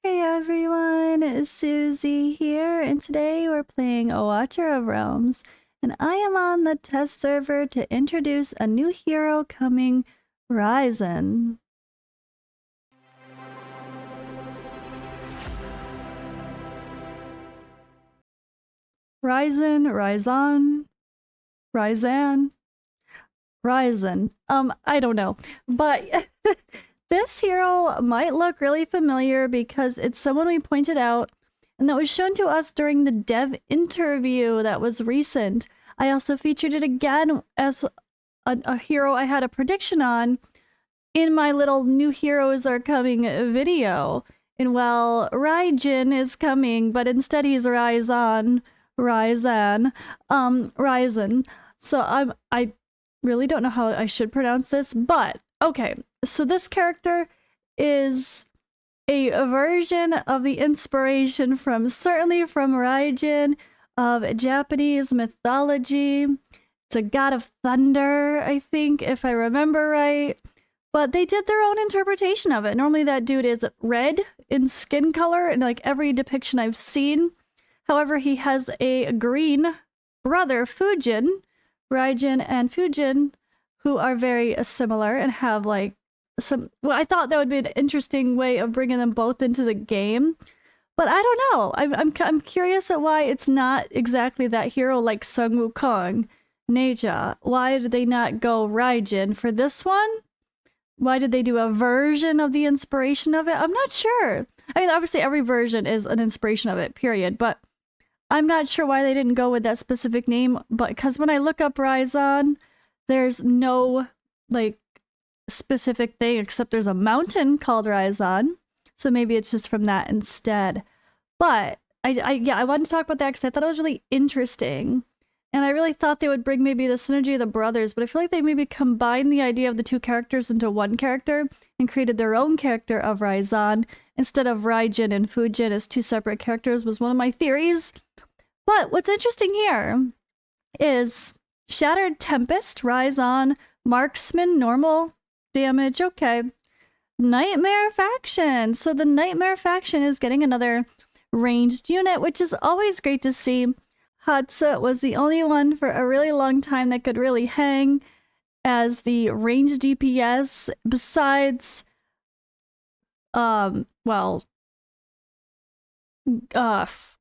Hey everyone, it's Suzi here, and today we're playing A Watcher of Realms, and I am on the test server to introduce a new hero coming, Raizan. Raizan. I don't know, but this hero might look really familiar because it's someone we pointed out and that was shown to us during the dev interview that was recent. I also featured it again as a hero I had a prediction on in my little new heroes are coming video. And well, Raijin is coming, but instead he's Raizan. So I really don't know how I should pronounce this, but okay. So this character is a version of the inspiration certainly from Raijin of Japanese mythology. It's a god of thunder, I think, if I remember right. But they did their own interpretation of it. Normally that dude is red in skin color in like every depiction I've seen. However, he has a green brother, Fujin, Raijin and Fujin, who are very similar and have like I thought that would be an interesting way of bringing them both into the game. But I don't know. I'm curious at why it's not exactly that hero like Sun Wukong, Neja. Why did they not go Raijin for this one? Why did they do a version of the inspiration of it? I'm not sure. I mean, obviously every version is an inspiration of it, period. But I'm not sure why they didn't go with that specific name. But because when I look up Raizan, there's no like specific thing except there's a mountain called Raizan. So maybe it's just from that instead. But I wanted to talk about that because I thought it was really interesting. And I really thought they would bring maybe the synergy of the brothers, but I feel like they maybe combined the idea of the two characters into one character and created their own character of Raizan instead of Raijin and Fujin as two separate characters was one of my theories. But what's interesting here is Shattered Tempest, Raizan, Marksman, normal damage, okay. Nightmare Faction. So the Nightmare Faction is getting another ranged unit, which is always great to see. Hatsa was the only one for a really long time that could really hang as the ranged DPS besides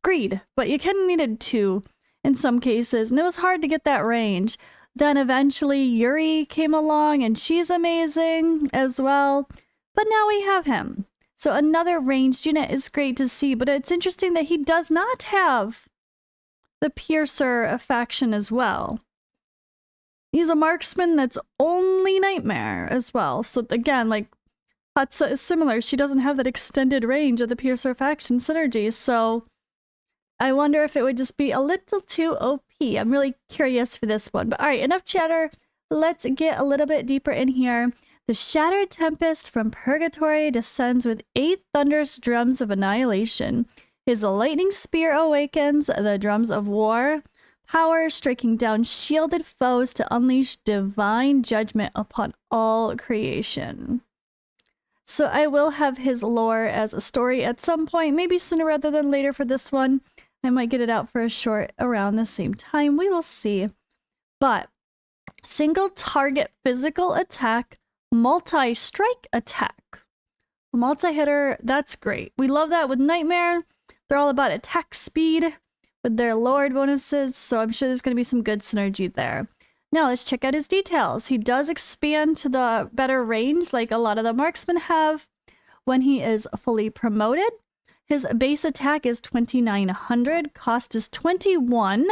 Greed, but you kind of needed two in some cases, and it was hard to get that range. Then eventually Yuri came along and she's amazing as well, but now we have him. So another ranged unit is great to see, but it's interesting that he does not have the Piercer faction as well. He's a marksman that's only Nightmare as well. So again, like Hatsa is similar. She doesn't have that extended range of the Piercer faction synergy. So I wonder if it would just be a little too OP. I'm really curious for this one. But all right, enough chatter. Let's get a little bit deeper in here. The Shattered Tempest from Purgatory descends with 8 thunderous drums of annihilation. His lightning spear awakens the drums of war, power striking down shielded foes to unleash divine judgment upon all creation. So I will have his lore as a story at some point, maybe sooner rather than later for this one. I might get it out for a short around the same time. We will see. But single target physical attack, multi-strike attack. Multi-hitter, that's great. We love that with Nightmare. They're all about attack speed with their Lord bonuses, so I'm sure there's going to be some good synergy there. Now let's check out his details. He does expand to the better range like a lot of the marksmen have when he is fully promoted. His base attack is 2900, cost is 21.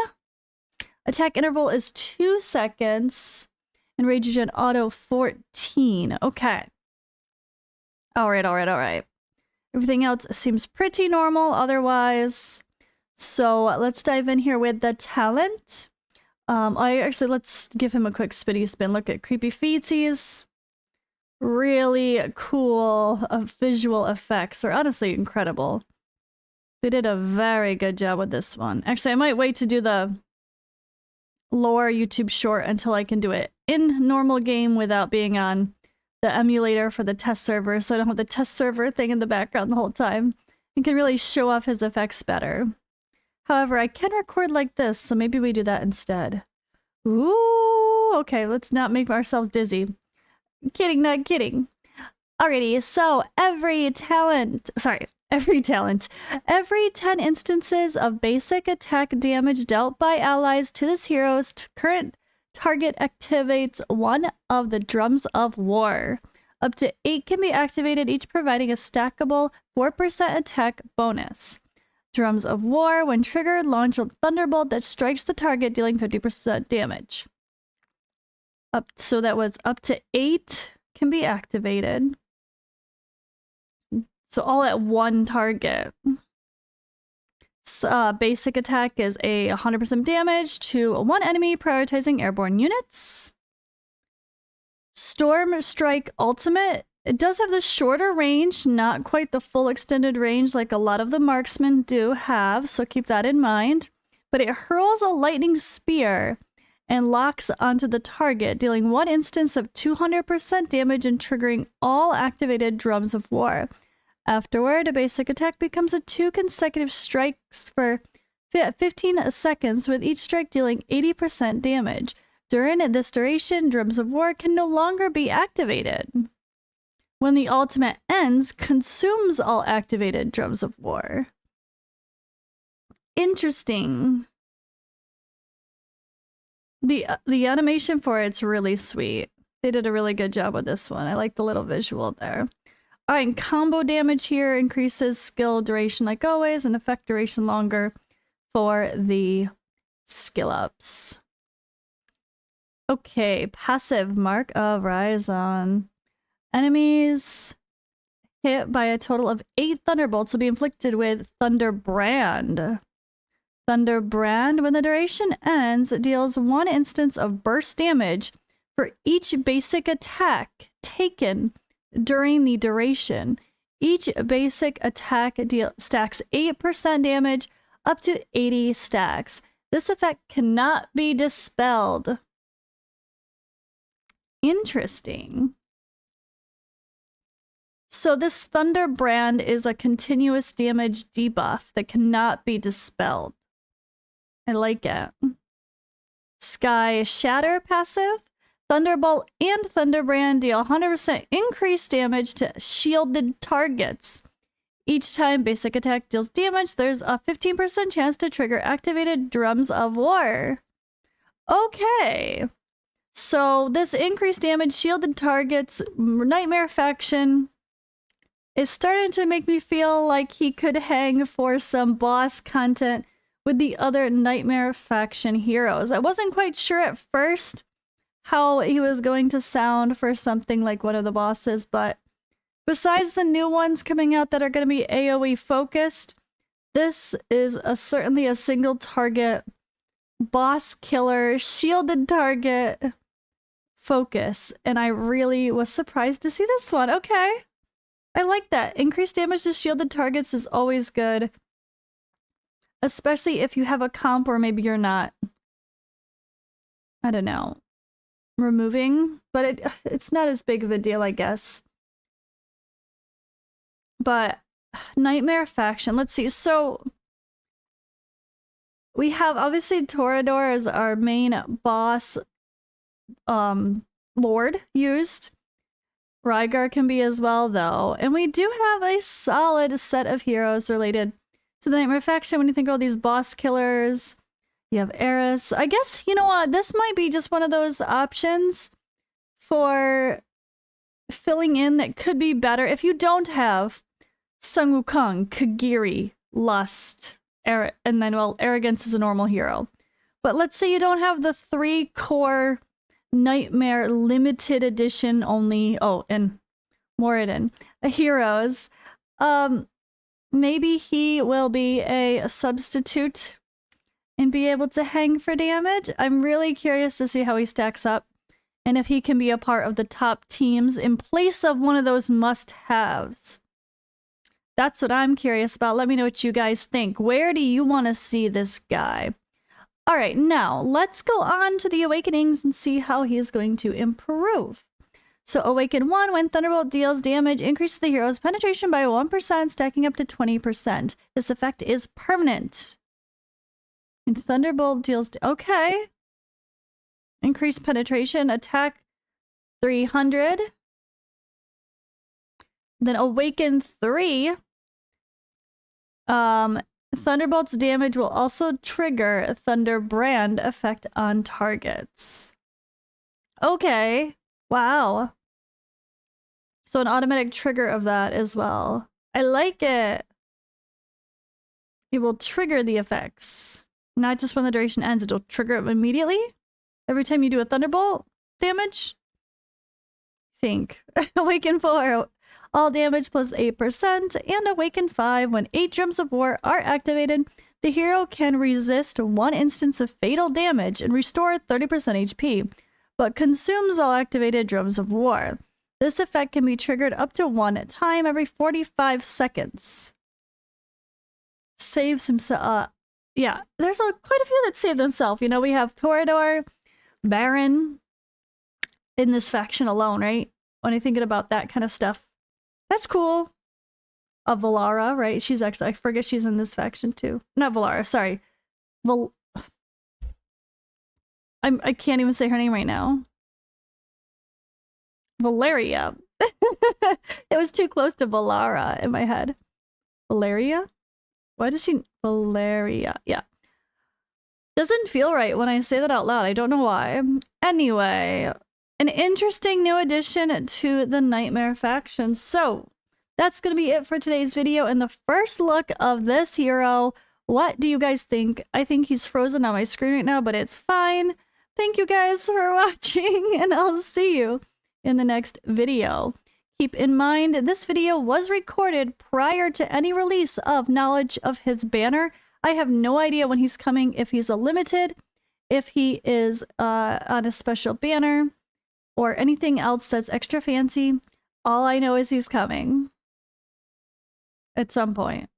Attack interval is 2 seconds, and rage regen auto 14. Okay. Alright. Everything else seems pretty normal otherwise. So let's dive in here with the talent. Let's give him a quick spinny spin. Look at creepy feetsies. Really cool visual effects. They're honestly incredible. They did a very good job with this one. Actually, I might wait to do the lore YouTube short until I can do it in normal game without being on the emulator for the test server, so I don't have the test server thing in the background the whole time. He can really show off his effects better. However, I can record like this, so maybe we do that instead. Ooh, okay, let's not make ourselves dizzy. Kidding, not kidding. Alrighty, so every 10 instances of basic attack damage dealt by allies to this hero's current target activates one of the Drums of War. Up to 8 can be activated, each providing a stackable 4% attack bonus. Drums of War, when triggered, launch a thunderbolt that strikes the target, dealing 50% damage. So that was up to 8 can be activated. So all at one target. Basic attack is a 100% damage to one enemy, prioritizing airborne units. Storm Strike Ultimate. It does have the shorter range, not quite the full extended range like a lot of the marksmen do have, so keep that in mind. But it hurls a lightning spear and locks onto the target, dealing one instance of 200% damage and triggering all activated Drums of War. Afterward, a basic attack becomes a 2 consecutive strikes for 15 seconds, with each strike dealing 80% damage. During this duration, Drums of War can no longer be activated. When the ultimate ends, consumes all activated Drums of War. Interesting. The animation for it's really sweet. They did a really good job with this one. I like the little visual there. Alright, and combo damage here increases skill duration like always, and effect duration longer for the skill ups. Okay, passive Mark of Raizan. Enemies hit by a total of 8 thunderbolts will be inflicted with Thunderbrand. Thunderbrand, when the duration ends, deals 1 instance of burst damage for each basic attack taken during the duration. Each basic attack stacks 8% damage up to 80 stacks. This effect cannot be dispelled. Interesting. So this Thunderbrand is a continuous damage debuff that cannot be dispelled. I like it. Sky Shatter passive. Thunderbolt and Thunderbrand deal 100% increased damage to shielded targets. Each time basic attack deals damage, there's a 15% chance to trigger activated Drums of War. Okay. So this increased damage shielded targets, Nightmare faction, is starting to make me feel like he could hang for some boss content with the other Nightmare faction heroes. I wasn't quite sure at first how he was going to sound for something like one of the bosses, but besides the new ones coming out that are going to be AoE focused, this is certainly a single target boss killer shielded target focus, and I really was surprised to see this one. Okay, I like that. Increased damage to shielded targets is always good, especially if you have a comp or maybe you're not, I don't know, removing, but it's not as big of a deal, I guess. But Nightmare faction, let's see. So we have obviously Torador as our main boss lord used. Rygar can be as well though, and we do have a solid set of heroes related to the Nightmare faction. When you think of all these boss killers, you have Eris. I guess, you know what, this might be just one of those options for filling in that could be better if you don't have Sun Wukong, Kagiri, Lust, and then, well, Arrogance is a normal hero. But let's say you don't have the 3 core Nightmare limited edition only, oh, and Moradin, heroes. Maybe he will be a substitute and be able to hang for damage. I'm really curious to see how he stacks up and if he can be a part of the top teams in place of one of those must-haves. That's what I'm curious about. Let me know what you guys think. Where do you want to see this guy? All right, now let's go on to the Awakenings and see how he is going to improve. So Awaken 1, when Thunderbolt deals damage, increases the hero's penetration by 1%, stacking up to 20%. This effect is permanent. And Thunderbolt deals... Okay. Increased penetration, attack 300. Then Awaken 3. Thunderbolt's damage will also trigger a Thunderbrand effect on targets. Okay. Wow. So an automatic trigger of that as well. I like it. It will trigger the effects. Not just when the duration ends, it'll trigger it immediately. Every time you do a Thunderbolt damage. Think. Awaken 4. All damage plus 8%. And Awaken 5. When 8 Drums of War are activated, the hero can resist 1 instance of fatal damage and restore 30% HP, but consumes all activated Drums of War. This effect can be triggered up to 1 time every 45 seconds. Saves himself. Yeah, there's quite a few that save themselves. You know, we have Torador, Baron in this faction alone, right? When I'm thinking about that kind of stuff. That's cool. Valara, right? She's actually, I forget she's in this faction too. Not Valara, sorry. I can't even say her name right now. Valeria. It was too close to Valara in my head. Valeria? Why does she... Valeria. Yeah. Doesn't feel right when I say that out loud. I don't know why. Anyway, an interesting new addition to the Nightmare faction. So, that's going to be it for today's video and the first look of this hero. What do you guys think? I think he's frozen on my screen right now, but it's fine. Thank you guys for watching, and I'll see you in the next video. Keep in mind, this video was recorded prior to any release of knowledge of his banner. I have no idea when he's coming, if he's a limited, if he is on a special banner, or anything else that's extra fancy. All I know is he's coming at some point.